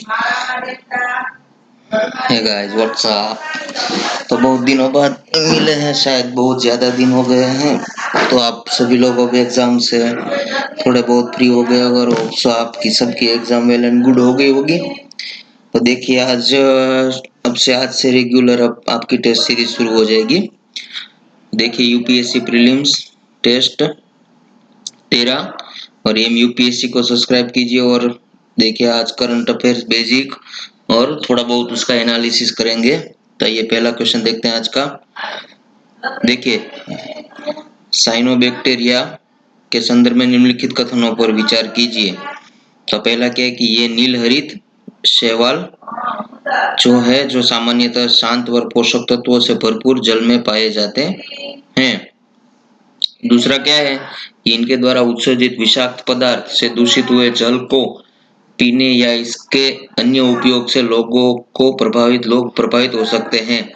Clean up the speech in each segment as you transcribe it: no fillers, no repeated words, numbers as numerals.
Hey guys what's up. तो बहुत दिनों बाद मिले हैं, शायद बहुत ज़्यादा दिन हो गए हैं। तो आप सभी लोगों के एग्जाम से थोड़े बहुत फ्री हो गए अगर सो आपकी सबकी एग्जाम वेल एंड गुड हो गई होगी। तो देखिए आज से रेगुलर अब आपकी टेस्ट सीरीज शुरू हो जाएगी। देखिए यूपीएससी प्रीलिम्स टेस्ट 13 और एम यूपीएससी को सब्सक्राइब कीजिए। और देखिए आज करंट अफेयर्स बेसिक और थोड़ा बहुत उसका एनालिसिस करेंगे। तो ये पहला क्वेश्चन देखते हैं आज का। देखिए साइनोबैक्टीरिया के संदर्भ में निम्नलिखित कथनों पर विचार कीजिए। तो पहला क्या है कि ये नीलहरित शैवाल जो सामान्यतः शांत व पोषक तत्वों से भरपूर जल में पाए जाते हैं। दूसरा क्या है कि इनके द्वारा उत्सर्जित विषाक्त पदार्थ से दूषित हुए जल को पीने या इसके अन्य उपयोग से लोग प्रभावित हो सकते हैं।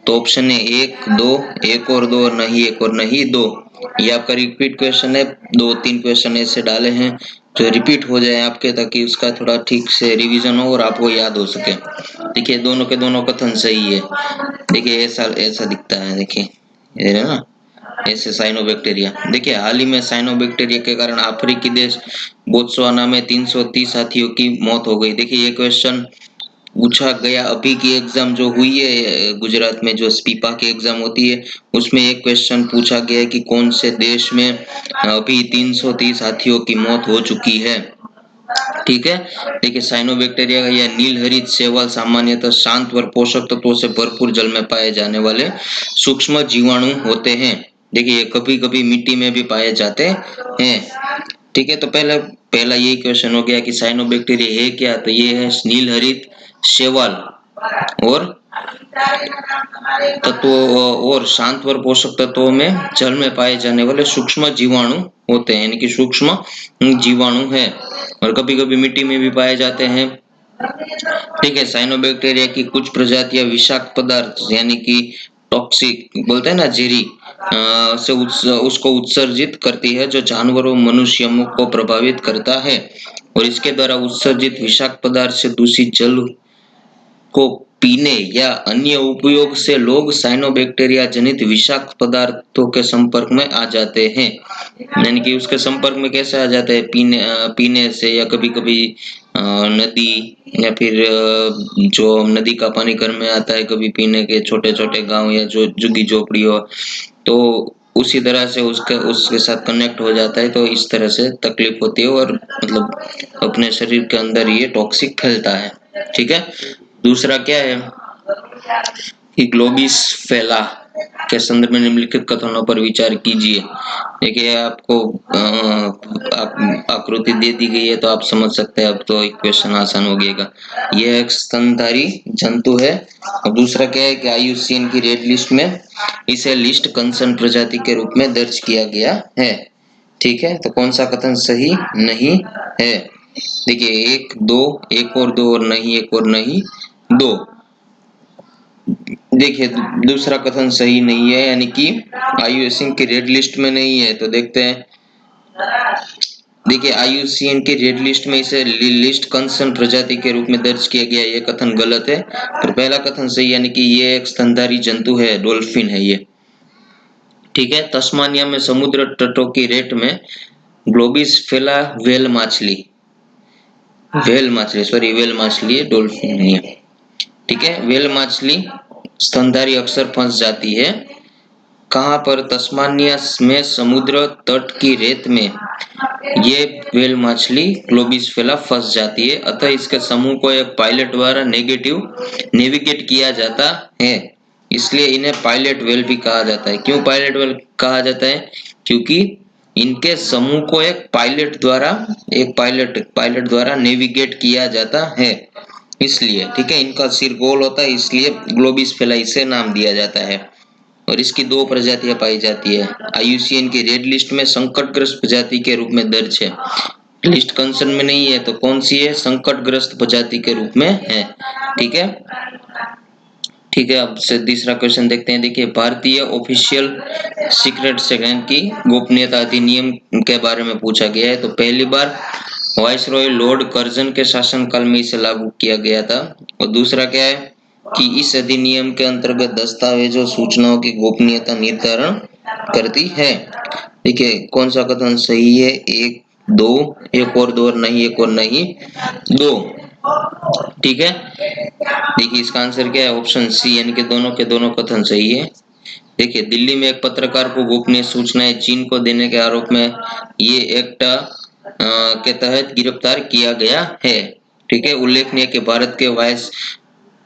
तो ऑप्शन है 1, 2, एक और 2 और नहीं, एक और नहीं 2। ये आपका रिपीट क्वेश्चन है। 2-3 क्वेश्चन ऐसे डाले हैं जो रिपीट हो जाए आपके, ताकि उसका थोड़ा ठीक से रिवीजन हो और आपको याद हो सके। देखिए दोनों के दोनों कथन सही है। देखिए ऐसा दिखता है। देखिए ये है ना, ऐसे साइनोबैक्टीरिया। देखिए हाल ही में साइनोबैक्टीरिया के कारण अफ्रीकी देश बोत्सवाना में 330 हाथियों की मौत हो गई। देखिए ये क्वेश्चन पूछा गया अभी की एग्जाम जो हुई है गुजरात में, जो स्पीपा की एग्जाम होती है, उसमें एक क्वेश्चन पूछा गया है कि कौन से देश में अभी 330 हाथियों की मौत हो चुकी है। ठीक है। देखिए साइनोबैक्टीरिया का यह नीलहरित शैवाल सामान्यतः शांत व पोषक तत्वों से भरपूर जल में पाए जाने वाले सूक्ष्म जीवाणु होते हैं। देखिए कभी कभी मिट्टी में भी पाए जाते हैं। ठीक है। तो पहला यही क्वेश्चन हो गया कि साइनोबैक्टीरिया है क्या। तो ये है नीलहरित शैवाल और तत्वों और शांत व पोषक तत्वों में जल में पाए जाने वाले सूक्ष्म जीवाणु होते हैं, यानी कि सूक्ष्म जीवाणु है और कभी कभी मिट्टी में भी पाए जाते हैं। ठीक है। साइनोबैक्टीरिया की कुछ प्रजातियां विषाक्त पदार्थ यानी कि टॉक्सिक बोलते हैं ना, जेरी उसको उत्सर्जित करती है, जो जानवरों मनुष्यों को प्रभावित करता है। और इसके द्वारा उत्सर्जित विषाक्त पदार्थ से दूषित जल को पीने या अन्य उपयोग से लोग साइनोबैक्टीरिया जनित विषाक्त पदार्थों के संपर्क में आ जाते हैं। यानी कि उसके संपर्क में कैसे आ जाते हैं, पीने से, या कभी कभी नदी, या फिर जो नदी का पानी घर में आता है कभी पीने के, छोटे छोटे गांव या जो झुग्गी झोपड़ी हो, तो उसी तरह से उसके साथ कनेक्ट हो जाता है। तो इस तरह से तकलीफ होती है और मतलब अपने शरीर के अंदर ये टॉक्सिक फैलता है। ठीक है। दूसरा क्या है कि ग्लोबिस फैला के संदर्भ में निम्नलिखित कथनों पर विचार कीजिए। देखिए आपको आकृति दे दी गई है तो आप समझ सकते हैं। अब तो एक क्वेश्चन आसान हो गएगा। यह एक स्तनधारी जंतु है। और दूसरा क्या है कि IUCN की रेड लिस्ट में इसे लिस्ट कंसर्न प्रजाति के रूप में दर्ज किया गया है। ठीक है। तो कौन सा कथन सही नहीं है। देखिए 1, 2, एक और 2 और नहीं, एक और नहीं 2। देखिए दूसरा कथन सही नहीं है, यानी कि IUCN की रेड लिस्ट में नहीं है। तो देखते हैं। देखिए IUCN की रेड लिस्ट में इसे लिस्ट कंसर्न प्रजाति के रूप में दर्ज किया गया, ये कथन गलत है। और पहला कथन सही, यानी कि ये एक स्तनधारी जंतु है, डॉल्फिन है ये। ठीक है। तस्मानिया में समुद्र तटों की रेट में ग्लोबिस फेला व्हेल मछली डॉल्फिन नहीं है। ठीक है। व्हेल मछली स्तनधारी अक्सर फंस जाती है। कहां पर? तस्मानिया में समुद्र तट की रेत में ये व्हेल मछली ग्लोबिस फेला फंस जाती है। अतः इसके समूह को एक पायलट द्वारा नेविगेट किया जाता है, इसलिए इन्हें पायलट व्हेल भी कहा जाता है। क्यों पायलट व्हेल कहा जाता है? क्योंकि इनके समूह को एक पायलट द्वारा नेविगेट किया जाता है, इसलिए। ठीक है। इनका सिर गोल होता है, इसलिए ग्लोबिस फेलाई से नाम दिया जाता है। और इसकी 2 प्रजातियां पाई जाती है। IUCN की रेड लिस्ट में संकटग्रस्त प्रजाति के रूप में दर्ज है। लिस्ट कंसर्न में नहीं है, तो कौन सी है? संकटग्रस्त प्रजाति के रूप में है। ठीक है। ठीक है। अब से तीसरा क्वेश्चन देखते हैं। देखिए भारतीय ऑफिशियल सीक्रेट सेकेंड की गोपनीयता अधिनियम के बारे में पूछा गया है। तो पहली बार वाइसरॉय लॉर्ड कर्जन के शासनकाल में इसे लागू किया गया था। और दूसरा क्या है कि इस अधिनियम के अंतर्गत दस्तावेजों सूचनाओं की गोपनीयता निर्धारण करती है। देखिए कौन सा कथन सही है, एक दो, एक और दो और नहीं, एक और नहीं दो। ठीक है, देखिए इसका आंसर क्या है, ऑप्शन सी, यानी कि दोनों के दोनों कथन सही है। देखिए दिल्ली में एक पत्रकार को गोपनीय सूचनाएं चीन को देने के आरोप में ये एक्ट के तहत गिरफ्तार किया गया है। ठीक है, उल्लेखनीय कि भारत के वाइस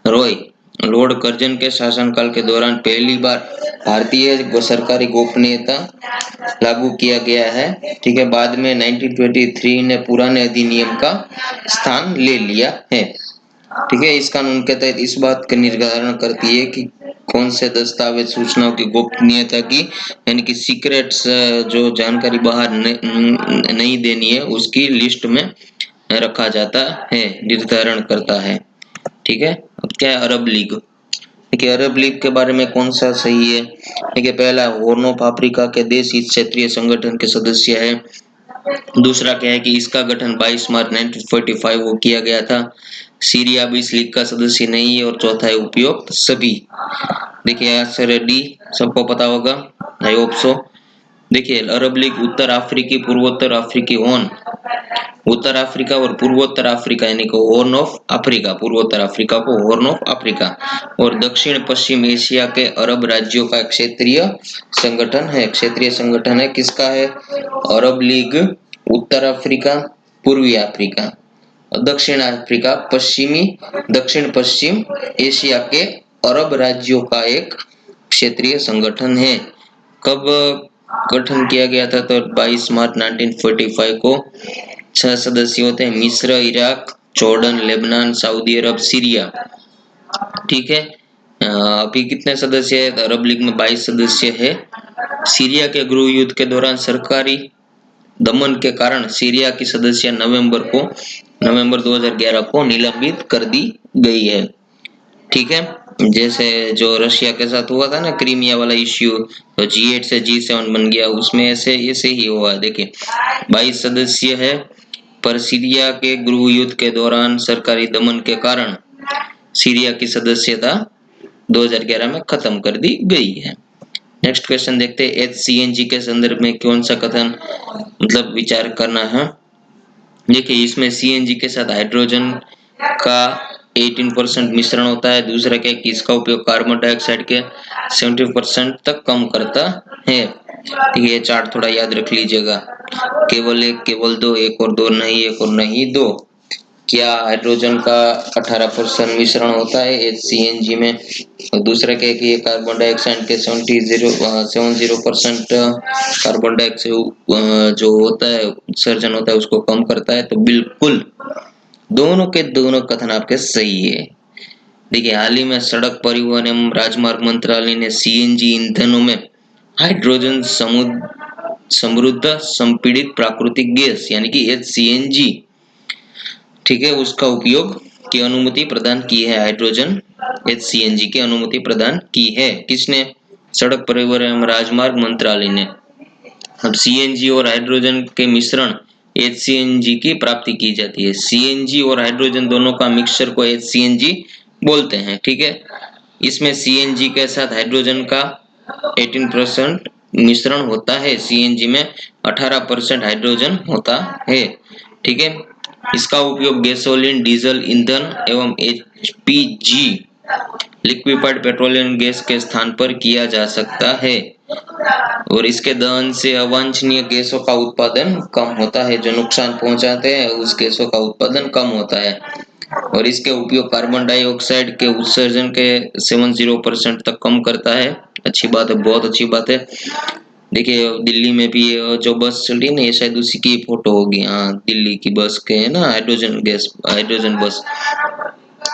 रॉय लॉर्ड कर्जन के शासनकाल के दौरान पहली बार भारतीय सरकारी गोपनीयता लागू किया गया है। ठीक है, बाद में 1923 ने पुराने अधिनियम का स्थान ले लिया है। ठीक है, इस कानून के तहत इस बात का निर्धारण करती है कि कौन से दस्तावेज सूचनाओं की गोपनीयता की, यानी कि सीक्रेट्स, जो जानकारी बाहर नहीं देनी है उसकी लिस्ट में रखा जाता है, निर्धारण करता है। ठीक है, अब क्या है अरब लीग। देखिए अरब लीग के बारे में कौन सा सही है। देखिए पहला, हॉर्न ऑफ अफ्रीका के देश इस क्षेत्रीय संगठन के सदस्य है। दूसरा क्या है कि इसका गठन 22 मार्च 1945 को किया गया था। सीरिया भी इस लीग का सदस्य नहीं है। और चौथा है उपयुक्त सभी। देखिए आंसर डी सबको पता होगा, आई होप सो। देखिए अरब लीग उत्तर अफ्रीकी, पूर्वोत्तर अफ्रीकी होर्न, उत्तर अफ्रीका और पूर्वोत्तर अफ्रीका यानी कि हॉर्न ऑफ अफ्रीका, पूर्वोत्तर अफ्रीका को हॉर्न ऑफ अफ्रीका, और दक्षिण पश्चिम एशिया के अरब राज्यों का क्षेत्रीय संगठन है। क्षेत्रीय संगठन है किसका है, अरब लीग, उत्तर अफ्रीका, पूर्वी अफ्रीका, दक्षिण अफ्रीका, पश्चिमी दक्षिण पश्चिम एशिया के अरब राज्यों का एक क्षेत्रीय संगठन है। कब गठन किया गया था, तो 22 मार्च 1945 को। 6 सदस्य होते हैं, मिस्र, इराक, जॉर्डन, लेबनान, सऊदी अरब, सीरिया। ठीक है, अभी कितने सदस्य है, तो अरब लीग में 22 सदस्य है। सीरिया के गृह युद्ध के दौरान सरकारी दमन के कारण सीरिया की सदस्य नवंबर 2011 को निलंबित कर दी गई है। ठीक है, जैसे जो रशिया के साथ हुआ था ना क्रीमिया वाला इश्यू, तो G8 से G7 बन गया, उसमें ऐसे ही हुआ। देखिए 22 सदस्य है, पर सीरिया के गृह युद्ध के दौरान सरकारी दमन के कारण सीरिया की सदस्यता 2011 में खत्म कर दी गई है। नेक्स्ट क्वेश्चन देखते हैं, HCNG के संदर्भ में कौन सा कथन मतलब विचार करना है। देखिए इसमें CNG के साथ हाइड्रोजन का 18% मिश्रण होता है। दूसरा क्या कि इसका उपयोग कार्बन डाइऑक्साइड के 70% तक कम करता है। ठीक है, ये चार्ट थोड़ा याद रख लीजिएगा, केवल एक, केवल दो, एक और दो नहीं, एक और नहीं दो। क्या हाइड्रोजन का 18% मिश्रण होता है HCNG में। और दूसरा क्या है कि ये कार्बन डाइऑक्साइड के 70% कार्बन डाइऑक्साइड जो होता है उत्सर्जन होता है उसको कम करता है। तो बिल्कुल दोनों के दोनों कथन आपके सही है। देखिए हाल ही में सड़क परिवहन एवं राजमार्ग मंत्रालय ने CNG ईंधनों में हाइड्रोजन समृद्ध संपीड़ित प्राकृतिक गैस यानी कि HCNG, ठीक है, उसका उपयोग की अनुमति प्रदान की है। हाइड्रोजन HCNG की अनुमति प्रदान की है किसने, सड़क परिवहन एवं राजमार्ग मंत्रालय ने। अब CNG और हाइड्रोजन के मिश्रण HCNG की प्राप्ति की जाती है। CNG और हाइड्रोजन दोनों का मिक्सचर को HCNG बोलते हैं। ठीक है, इसमें CNG के साथ हाइड्रोजन का 18% मिश्रण होता है। CNG में 18% हाइड्रोजन होता है। ठीक है, इसका उपयोग गैसोलीन, डीजल ईंधन एवं HPG लिक्विफाइड पेट्रोलियम गैस के स्थान पर किया जा सकता है। और इसके दहन से अवांछनीय गैसों का उत्पादन कम होता है, जो नुकसान पहुंचाते हैं उस गैसों का उत्पादन कम होता है। और इसके उपयोग कार्बन डाइऑक्साइड के उत्सर्जन के 70% तक कम करता है। अच्छी बात है, बहुत अच्छी बात है। देखिए दिल्ली में भी जो बस चल रही है ना, ये शायद उसी की फोटो होगी। हाँ, दिल्ली की बस के है ना, हाइड्रोजन बस।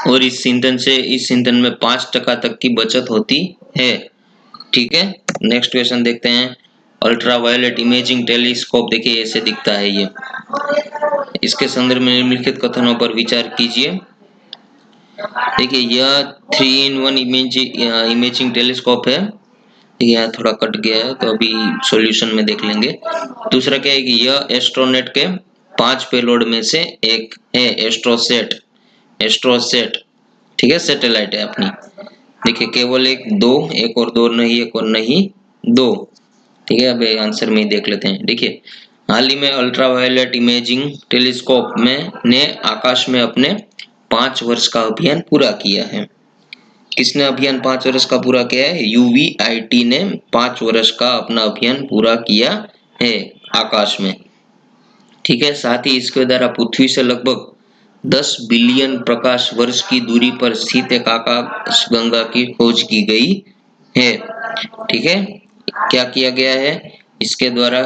और इस ईंधन में 5% तक की बचत होती है। ठीक है, नेक्स्ट क्वेश्चन देखते हैं। अल्ट्रावायलेट इमेजिंग टेलीस्कोप, देखिए ऐसे दिखता है ये। इसके संदर्भ में निम्नलिखित कथनों पर विचार कीजिए। देखिए यह 3-in-1 इमेजिंग टेलीस्कोप है। यह थोड़ा कट गया है तो अभी सॉल्यूशन में देख लेंगे। दूसरा क्या है कि यह एस्ट्रोनेट के 5 पेलोड में से एक है एस्ट्रोसेट। एस्ट्रोसेट ठीक है, सैटेलाइट है अपनी। देखिए केवल एक और दो नहीं, एक और नहीं, दो। ठीक है, अब आंसर में ही देख लेते हैं। देखिए हाल ही में अल्ट्रावायलेट इमेजिंग टेलीस्कोप में ने आकाश में अपने 5 वर्ष का अभियान पूरा किया है। किसने अभियान 5 वर्ष का पूरा किया है? यूवीआईटी ने 5 वर्ष का अपना अभियान पूरा किया है आकाश में। ठीक है, साथ ही इसके द्वारा पृथ्वी से लगभग 10 बिलियन प्रकाश वर्ष की दूरी पर स्थित एक आकाशगंगा की खोज की गई है। ठीक है, क्या किया गया है? इसके द्वारा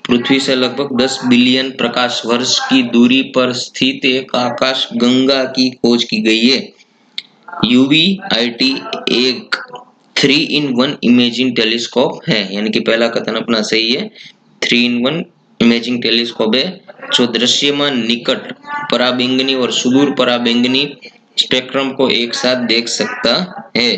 पृथ्वी से लगभग 10 बिलियन प्रकाश वर्ष की दूरी पर स्थित एक आकाशगंगा की खोज की गई है। यूवीआईटी एक 3-in-1 इमेजिंग टेलीस्कोप है, यानी कि पहला कथन अपना सही है। 3-in-1 इमेजिंग टेलीस्कोप है जो दृश्यमान, निकट पराबैंगनी और सुदूर पराबैंगनी स्पेक्ट्रम को एक साथ देख सकता है।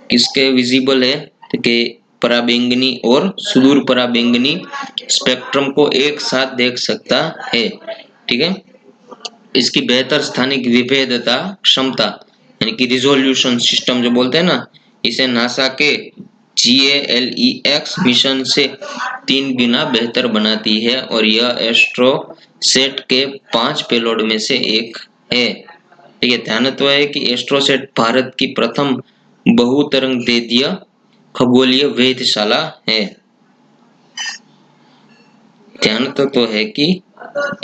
किसके विजिबल है? तो कि पराबैंगनी और सुदूर पराबैंगनी स्पेक्ट्रम को एक साथ देख सकता है। ठीक है, इसकी बेहतर स्थानिक विभेदता क्षमता यानी कि रिजोल्यूशन सिस्टम जो बोलते हैं ना, इसे नासा के GALEX मिशन से 3 गुना बेहतर बनाती है और यह एस्ट्रोसेट के 5 पेलोड में से एक है। ठीक है, ध्यानत्व है कि एस्ट्रोसेट भारत की प्रथम बहुतरंगदैर्ध्य खगोलीय वेधशाला है। ध्यानत्व तो है कि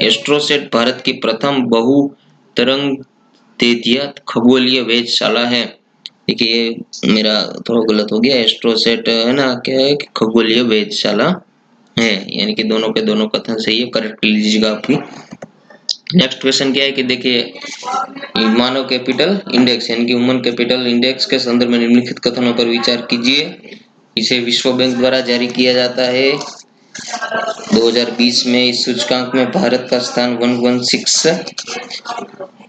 एस्ट्रोसेट भारत की प्रथम बहुतरंगदैर्ध्य खगोलीय वेधशाला है। देखिए ये मेरा थोड़ा गलत हो गया, एस्ट्रोसेट है ना, क्या है कि खगोलीय वेधशाला है, यानी कि दोनों के दोनों कथन सही है, करेक्ट लीजिएगा आपकी। नेक्स्ट क्वेश्चन क्या है कि देखिए मानव कैपिटल इंडेक्स यानी कि ह्यूमन कैपिटल इंडेक्स के संदर्भ में निम्नलिखित कथनों पर विचार कीजिए। इसे विश्व बैंक द्वारा जारी किया जाता है। 2020 में इस सूचकांक में भारत का स्थान 116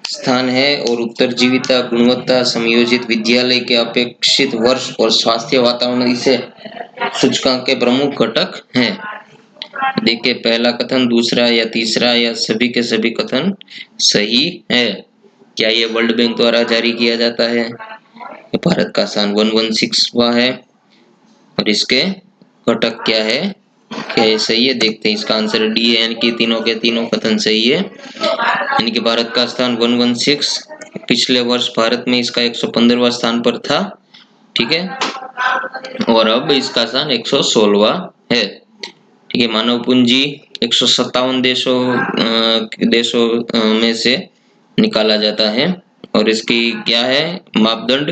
स्थान है और उत्तरजीविता, गुणवत्ता, समयोजित विद्यालय के अपेक्षित वर्ष और स्वास्थ्य वातावरण इसे सूचकांक के प्रमुख घटक हैं। देखिए पहला कथन, दूसरा या तीसरा या सभी के सभी कथन सही है। क्या ये वर्ल्ड बैंक द्वारा जारी किया जाता है? भारत का स्थान 116वां है और इसके घटक क्या है? क्या ये सही है? देखते हैं, इसका आंसर डी है, यानी कि तीनों के तीनों कथन सही है। यानी कि भारत का स्थान 116, पिछले वर्ष भारत में इसका 115वां स्थान पर था। ठीक है, और अब इसका स्थान 116वां है। ठीक है, मानव पूंजी 157 देशों में से निकाला जाता है और इसकी क्या है मापदंड?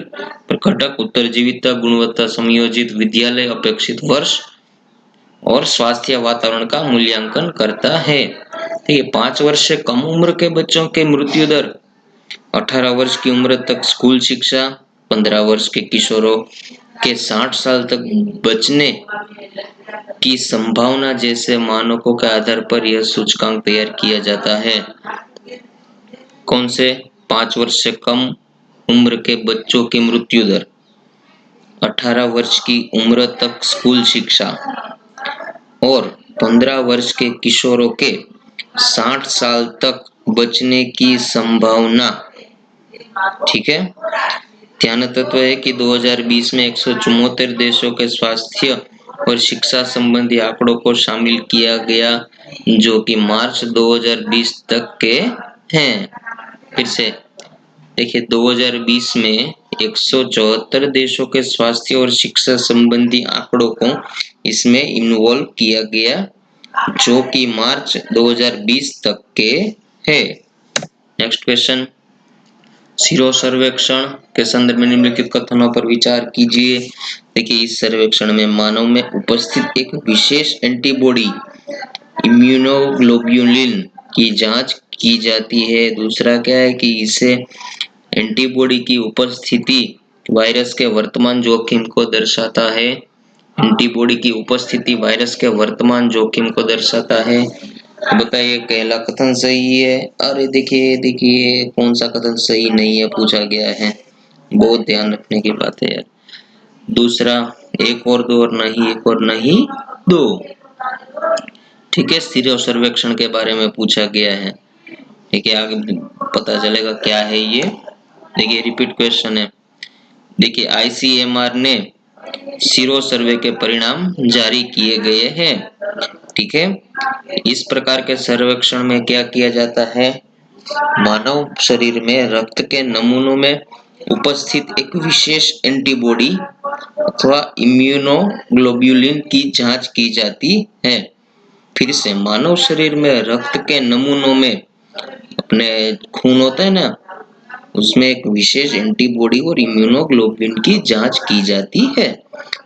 घटक उत्तरजीविता, गुणवत्ता, समयोजित विद्यालय, अपेक्षित वर्ष और स्वास्थ्य वातावरण का मूल्यांकन करता है। ठीक है, 5 वर्ष से कम उम्र के बच्चों के मृत्यु दर, 18 वर्ष की उम्र तक स्कूल शिक्षा, 15 वर्ष के किशोरों के 60 साल तक बचने की संभावना जैसे मानकों के आधार पर यह सूचकांक तैयार किया जाता है। कौन से? 5 वर्ष से कम उम्र के बच्चों की मृत्यु दर, 18 वर्ष की उम्र तक स्कूल शिक्षा और 15 वर्ष के किशोरों के 60 साल तक बचने की संभावना। ठीक है, ध्यान तत्व है कि 2020 में 174 देशों के स्वास्थ्य और शिक्षा संबंधी आंकड़ों को शामिल किया गया जो कि मार्च 2020 तक के हैं। फिर से देखिए 2020 में 174 देशों के स्वास्थ्य और शिक्षा संबंधी आंकड़ों को इसमें इन्वॉल्व किया गया जो कि मार्च 2020 तक के है। नेक्स्ट क्वेश्चन, सीरो सर्वेक्षण के संदर्भ में निम्नलिखित कथनों पर विचार कीजिए। देखिए इस सर्वेक्षण में मानव में उपस्थित एक विशेष एंटीबॉडी इम्यूनोग्लोब्युलिन की जांच की जाती है। दूसरा क्या है कि इसे एंटीबॉडी की उपस्थिति वायरस के वर्तमान जोखिम को दर्शाता है। एंटीबॉडी की उपस्थिति वायरस के वर्तमान जोखिम को दर्शाता है। बताइए पहला कथन सही है? अरे देखिए कौन सा कथन सही नहीं है पूछा गया है, बहुत ध्यान रखने की बात है यार। दूसरा, एक और दो और नहीं, एक और नहीं दो। ठीक है, सीरो सर्वेक्षण के बारे में पूछा गया है। ठीक है, आगे पता चलेगा क्या है ये। देखिए रिपीट क्वेश्चन है। देखिए आईसीएमआर ने सीरो सर्वे के परिणाम जारी किए गए हैं। ठीक है, इस प्रकार के सर्वेक्षण में क्या किया जाता है, मानव शरीर में रक्त के नमूनों में उपस्थित एक विशेष एंटीबॉडी अथवा इम्यूनोग्लोब्युलिन की जांच की जाती है। फिर से, मानव शरीर में रक्त के नमूनों में, अपने खून होता है ना, उसमें एक विशेष एंटीबॉडी और इम्यूनोग्लोबुलिन की जांच की जाती है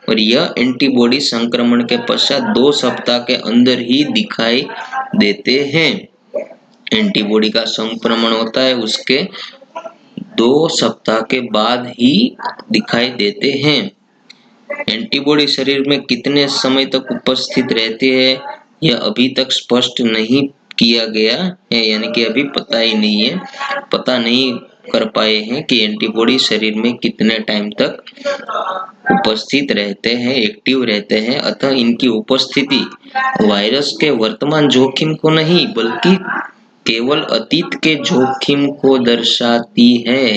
और यह एंटीबॉडी संक्रमण के पश्चात 2 सप्ताह के अंदर ही दिखाई देते हैं। एंटीबॉडी का संक्रमण होता है उसके 2 सप्ताह के बाद ही दिखाई देते हैं। एंटीबॉडी शरीर में कितने समय तक उपस्थित रहती है यह अभी तक स्पष्ट नहीं किया गया है, यानी कि अभी पता ही नहीं है, पता नहीं कर पाए हैं कि एंटीबॉडी शरीर में कितने टाइम तक उपस्थित रहते हैं, एक्टिव रहते हैं। अतः इनकी उपस्थिति वायरस के वर्तमान जोखिम को नहीं बल्कि केवल अतीत के जोखिम को दर्शाती है।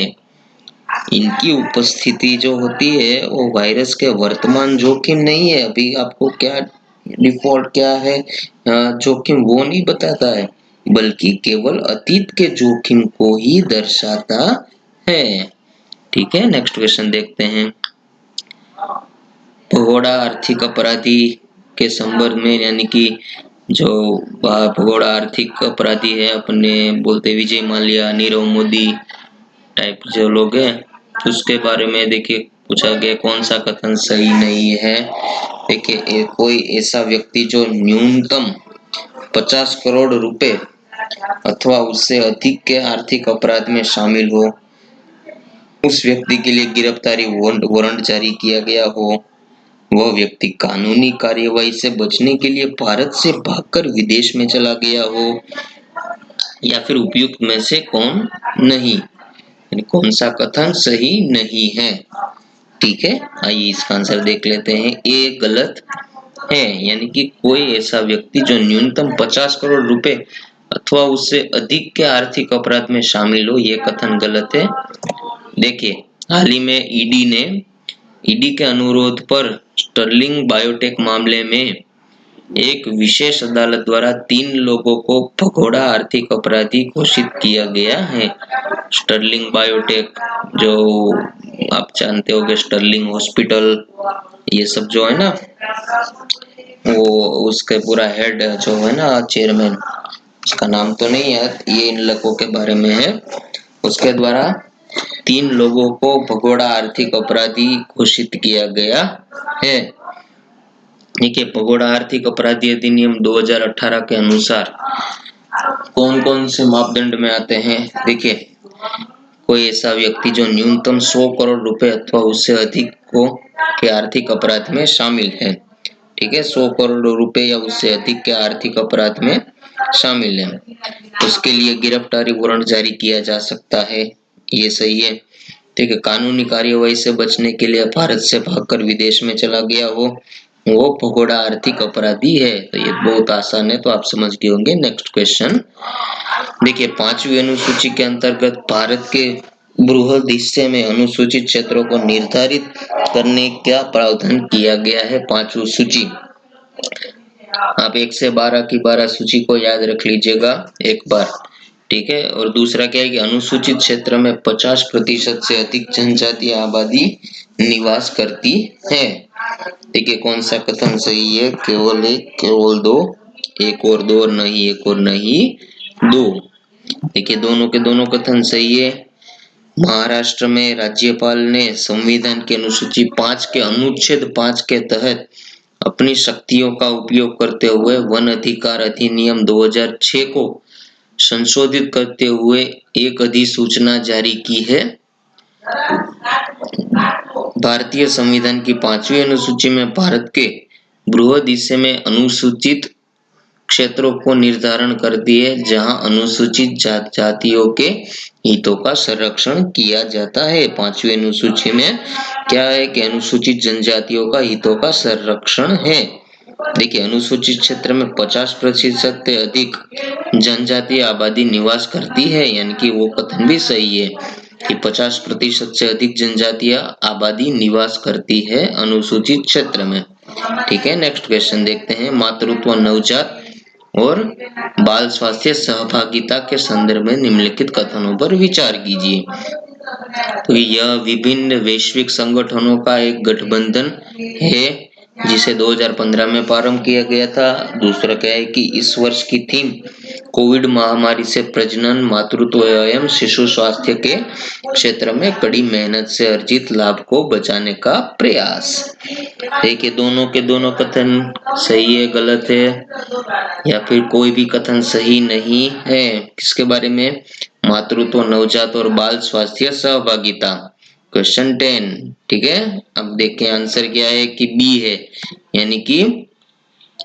इनकी उपस्थिति जो होती है वो वायरस के वर्तमान जोखिम नहीं है, अभी आपको क्या डिफॉल्ट क्या है जोखिम वो नहीं बताता है, बल्कि केवल अतीत के जोखिम को ही दर्शाता है। ठीक है, नेक्स्ट क्वेश्चन देखते हैं। भगोड़ा आर्थिक अपराधी के संदर्भ में, यानी कि जो भगोड़ा आर्थिक अपराधी है, अपने बोलते विजय माल्या, नीरव मोदी टाइप जो लोग हैं, उसके बारे में देखिए पूछा गया कौन सा कथन सही नहीं है। देखिए कोई ऐसा व्यक्ति जो न्यूनतम 50 करोड़ रुपए अथवा उससे अधिक के आर्थिक अपराध में शामिल हो, उस व्यक्ति के लिए गिरफ्तारी वारंट जारी किया गया हो, वह व्यक्ति कानूनी कार्यवाही से बचने के लिए भारत से भागकर विदेश में चला गया हो, या फिर उपयुक्त में से कौन नहीं, कौन सा कथन सही नहीं है। ठीक है, आइए इसका आंसर देख लेते हैं। ए गलत है, यानी कि कोई ऐसा व्यक्ति जो न्यूनतम 50 करोड़ रुपए अथवा उससे अधिक के आर्थिक अपराध में शामिल हो, ये कथन गलत है। देखिए हाल ही में ईडी के अनुरोध पर स्टर्लिंग बायोटेक मामले में एक विशेष अदालत द्वारा 3 लोगों को भगोड़ा आर्थिक अपराधी घोषित किया गया है। स्टर्लिंग बायोटेक, जो आप जानते होंगे, स्टर्लिंग हॉस्पिटल, ये सब जो है ना, वो उसके पूरा हेड जो है ना, चेयरमैन, उसका नाम तो नहीं है, ये इन लोगों के बारे में है, उसके द्वारा 3 लोगों को भगोड़ा आर्थिक अपराधी घोषित किया गया है। देखिए भगोड़ा आर्थिक अपराधी अधिनियम 2018 के अनुसार कौन कौन से मापदंड में आते हैं। देखिए कोई ऐसा व्यक्ति जो न्यूनतम 100 करोड़ रुपए अथवा उससे अधिक को के आर्थिक अपराध में शामिल है। ठीक है, 100 करोड़ रुपए या उससे अधिक के आर्थिक अपराध में शामिल है, उसके लिए गिरफ्तारी वारंट जारी किया जा सकता है, ये सही है। ठीक है, कानूनी कार्यवाही से बचने के लिए भारत से भागकर विदेश में चला गया हो, वो भगोड़ा आर्थिक अपराधी है। तो ये बहुत आसान है, तो आप समझ गए होंगे। नेक्स्ट क्वेश्चन देखिए, 5वीं अनुसूची के अंतर्गत भारत के बृहद हिस्से में अनुसूचित क्षेत्रों को निर्धारित करने का प्रावधान किया गया है। 5वीं सूची, आप 1 से 12 की 12 सूची को याद रख लीजिएगा एक बार। ठीक है, और दूसरा क्या है कि अनुसूचित क्षेत्र में 50% से अधिक जनजातीय आबादी निवास करती है। देखिए कौन सा कथन सही है, केवल एक, केवल दो, एक और दो, और नहीं एक और नहीं दो। देखिए दोनों के दोनों कथन सही है। महाराष्ट्र में राज्यपाल ने संविधान की अनुसूची 5 के अनुच्छेद 5 के तहत अपनी शक्तियों का उपयोग करते हुए वन अधिकार अधिनियम 2006 को संशोधित करते हुए एक अधिसूचना जारी की है। भारतीय संविधान की 5वीं अनुसूची में भारत के बृहद हिस्से में अनुसूचित क्षेत्रों को निर्धारण कर दिए, जहां अनुसूचित जातियों के हितों का संरक्षण किया जाता है। 5वीं अनुसूची में क्या है कि अनुसूचित जनजातियों का हितों का संरक्षण है। देखिए, अनुसूचित क्षेत्र में 50% से अधिक जनजातीय आबादी निवास करती है, यानी कि वो कथन भी सही है कि 50% से अधिक जनजातीय आबादी निवास करती है अनुसूचित क्षेत्र में। ठीक है, नेक्स्ट क्वेश्चन देखते हैं। मातृत्व, नवजात और बाल स्वास्थ्य सहभागिता के संदर्भ में निम्नलिखित कथनों पर विचार कीजिए। तो यह विभिन्न वैश्विक संगठनों का एक गठबंधन है जिसे 2015 में प्रारंभ किया गया था। दूसरा क्या है कि इस वर्ष की थीम कोविड महामारी से प्रजनन, मातृत्व एवं शिशु स्वास्थ्य के क्षेत्र में कड़ी मेहनत से अर्जित लाभ को बचाने का प्रयास। देखिए, दोनों के दोनों कथन सही है, गलत है, या फिर कोई भी कथन सही नहीं है। किसके बारे में? मातृत्व, नवजात और बाल स्वास्थ्य सहभागिता, क्वेश्चन 10। ठीक है, अब देखें आंसर क्या है कि बी है, यानी कि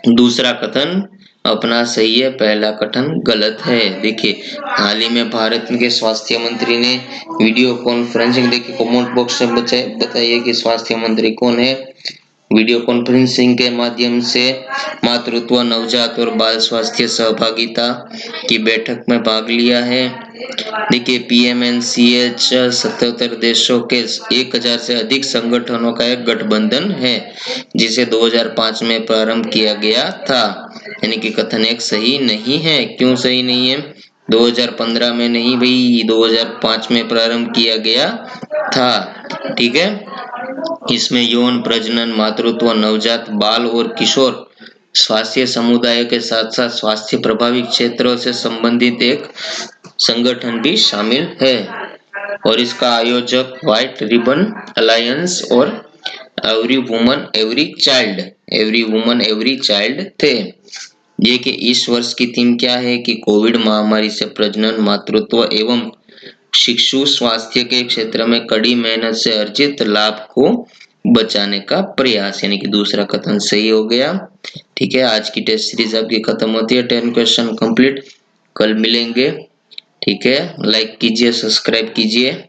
दूसरा कथन अपना सही है, पहला कथन गलत है। देखिए, हाल ही में भारत के स्वास्थ्य मंत्री ने वीडियो कॉन्फ्रेंसिंग, देखिए कमेंट बॉक्स में बताइए कि स्वास्थ्य मंत्री कौन है, वीडियो कॉन्फ्रेंसिंग के माध्यम से मातृत्व, नवजात और बाल स्वास्थ्य सहभागिता की बैठक में भाग लिया है। देखिए, PMNCH 77 देशों के 1000 से अधिक संगठनों का एक गठबंधन है जिसे 2005 में प्रारंभ किया गया था, यानी कि कथन एक सही नहीं है। क्यों सही नहीं है? 2015 में नहीं भाई, 2005 में प्रारंभ किया गया था। ठीक है, इसमें यौन प्रजनन, मातृत्व, नवजात, बाल और किशोर स्वास्थ्य समुदाय के साथ साथ स्वास्थ्य प्रभावित क्षेत्रों से संबंधित एक संगठन भी शामिल है और इसका आयोजक व्हाइट रिबन अलायंस और एवरी वुमन एवरी चाइल्ड थे। ये कि इस वर्ष की थीम क्या है कि कोविड महामारी से प्रजनन, मातृत्व एवं शिशु स्वास्थ्य के क्षेत्र में कड़ी मेहनत से अर्जित लाभ को बचाने का प्रयास, यानी कि दूसरा कथन सही हो गया। ठीक है, आज की टेस्ट सीरीज आपकी खत्म होती है, 10 क्वेश्चन कंप्लीट। कल मिलेंगे। ठीक है, लाइक कीजिए, सब्सक्राइब कीजिए।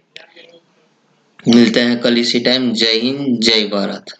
मिलते हैं कल इसी टाइम। जय हिंद, जय भारत।